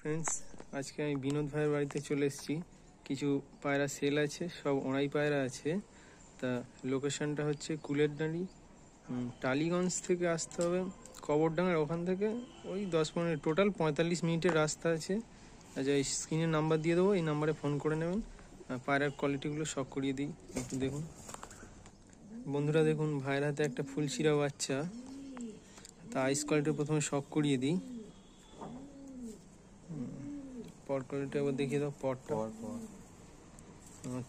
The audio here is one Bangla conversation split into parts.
ফ্রেন্ডস, আজকে আমি বিনোদ ভাইয়ের বাড়িতে চলে এসেছি। কিছু পায়রা সেল আছে, সব ওড়াই পায়রা আছে। তা লোকেশনটা হচ্ছে কুলেরডাঁড়ি, টালিগঞ্জ থেকে আসতে হবে কবরডাঙ্গার ওখান থেকে ওই 10-15 টোটাল 45 মিনিটের রাস্তা আছে। আচ্ছা, এই স্ক্রিনের নাম্বার দিয়ে দেবো, এই নাম্বারে ফোন করে নেবেন। পায়রার কোয়ালিটিগুলো শখ করিয়ে দিই, একটু দেখুন বন্ধুরা। দেখুন ভাইয়ের হাতে একটা ফুলশিরা বাচ্চা, তা আইস কোয়ালিটি প্রথমে শখ করিয়ে দিই। পট কোয়ালিটি একবার দেখিয়ে দাও, পটটা।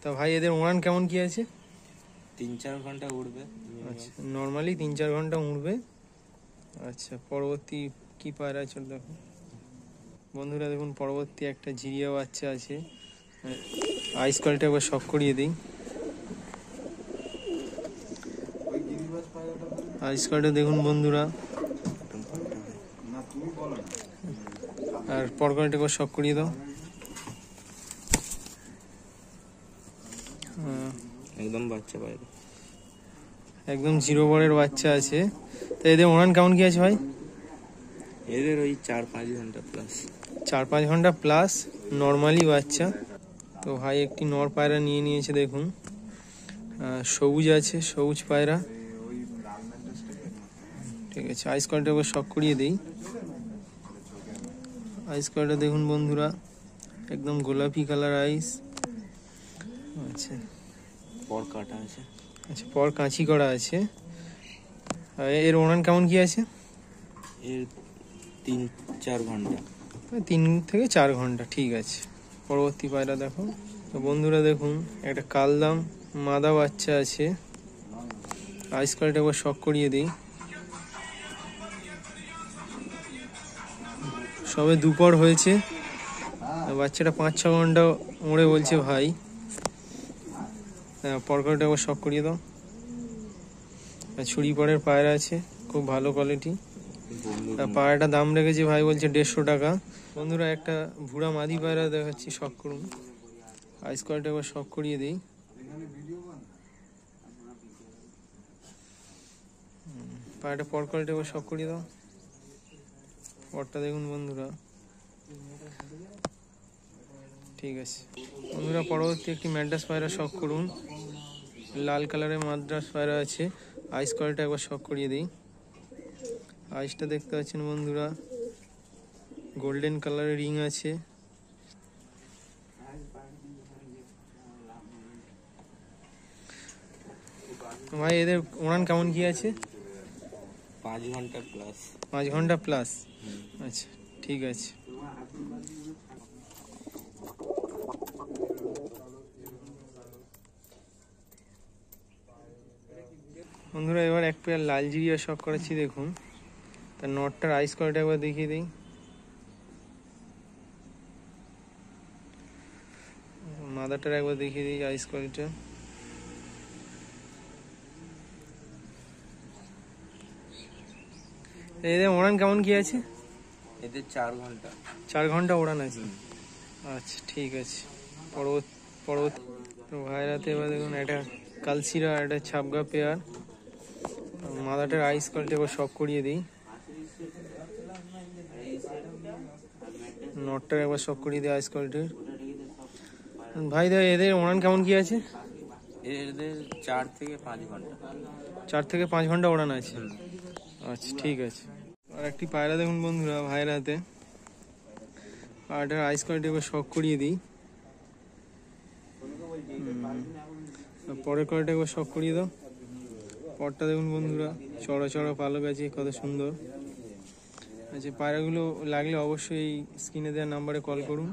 তা ভাই এদের উড়ান কেমন কি আছে? 3-4 ঘন্টা উড়বে। আচ্ছা, নর্মালি 3-4 ঘন্টা উড়বে। আচ্ছা, পরবর্তী কি পায়রা আছে দেখো বন্ধুরা। দেখুন পরবর্তী একটা জিরিয়া বাচ্চা আছে, আইস কোয়ালিটি একবার শখ করিয়ে দিই। আইস কোয়ালিটি দেখুন বন্ধুরা, আর পর কোয়ালিটি একবার শখ করিয়ে দাও। একদম বাচ্চা পায়রা, একদম জিরো বরের বাচ্চা আছে। তো এদের উড়ান কেমন কি আছে ভাই? এদের ওই 4-5 ঘন্টা প্লাস। 4-5 ঘন্টা প্লাস নর্মালি বাচ্চা। তো ভাই একটি নর পায়রা নিয়ে নিয়েছে, দেখুন সবুজ আছে, সবুজ পায়রা। ঠিক আছে, আইস কোয়ালিটি একবার শখ করিয়ে দিই। আইস কোয়ালিটি দেখুন বন্ধুরা, একদম গোলাপি কালার আইস। আচ্ছা, পর কাটা আছে। আচ্ছা, পর কাঁচি করা আছে। এর ওড়ান কেমন কি আছে? এর 3-4 ঘন্টা, 3 থেকে 4 ঘন্টা। ঠিক আছে, পরবর্তী পায়রা দেখো। তো বন্ধুরা দেখুন একটা কালদাম মাদা বাচ্চা আছে, আইস কোয়ালিটি একবার শখ করিয়ে দিই। সবে দুপুর হয়েছে, বাচ্চাটা 5-6 ঘন্টা উড়ে বলছে ভাই। পর কোয়ালিটি একবার শখ করিয়ে দাও। ছুরি পরের পায়রা আছে, খুব ভালো কোয়ালিটি। পায়রাটা দাম রেখেছে ভাই বলছে 150 টাকা। বন্ধুরা একটা ভুড়া মাদি পায়রা দেখাচ্ছি, শখ করুন। আইস কোয়ালিটি একবার শখ করিয়ে দিই। পায়রাটা পর কোয়ালিটি একবার শখ করিয়ে দাও। পরটা দেখুন বন্ধুরা। ঠিক আছে বন্ধুরা, পরবর্তী একটি ম্যাড্রাস পায়রা শখ করুন। লাল কালারের মাদ্রাস পায়রা আছে, আইস কোয়ালিটি একবার শখ করিয়ে দিই। আইসটা দেখতে পাচ্ছেন বন্ধুরা, গোল্ডেন কালারের রিং আছে। ভাই এদের উড়ান কেমন কি আছে? 5 ঘন্টা প্লাস। 5 ঘন্টা প্লাস। আচ্ছা, ঠিক আছে। বন্ধুরা এবার এক পেয়ার লাল জিরিয়া শখ করেছি, দেখুন। তার নটটার আইস কোয়ালিটি একবার দেখিয়ে দিই। মাদারটার একবার দেখিয়ে দিই আইস কোয়ালিটি। এদের ওড়ান কেমন কি আছে? এদের 4 ঘন্টা। 4 ঘন্টা ওড়ান আছে। আচ্ছা, ঠিক আছে। পরবর্তী তো ভাইরাতে এবার দেখুন একটা কালসিরা, একটা ছাপগা পেয়ার। মাদাটার আইস কোয়ালিটি এবার শখ করিয়ে দিই। নটটার একবার শখ করিয়ে দিই আইস কোয়ালিটির। ভাই দেখ এদের ওড়ান কেমন কি আছে? এদের 4 থেকে 5 ঘন্টা। 4 থেকে 5 ঘন্টা ওড়ান আছে। আচ্ছা, ঠিক আছে। আর একটি পায়রা দেখুন বন্ধুরা ভাইয়ের হাতে, পায়রাটার আইস কোয়ালিটি এবার শখ করিয়ে দিই। পরের কোয়ালিটি একবার শখ করিয়ে দাও। পরটা দেখুন বন্ধুরা, চড়া চড়া পালক আছে, কত সুন্দর। আচ্ছা, পায়রাগুলো লাগলে অবশ্যই স্ক্রিনে দেওয়ার নাম্বারে কল করুন।